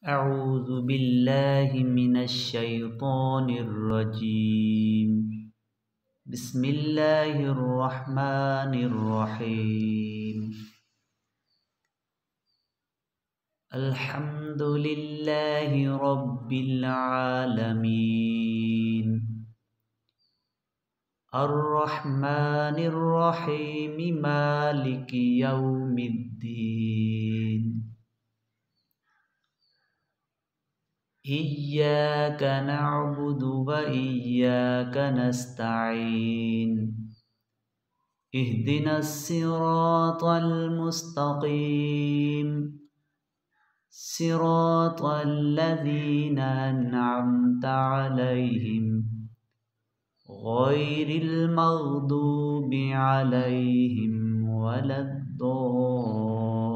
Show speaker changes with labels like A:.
A: أعوذ بالله من الشيطان الرجيم. بسم الله الرحمن الرحيم. الحمد لله رب العالمين. الرحمن الرحيم مالك يوم الدين. إياك نعبد وإياك نستعين. اهدنا الصراط المستقيم صراط الذين أنعمت عليهم غير المغضوب عليهم ولا الضالين.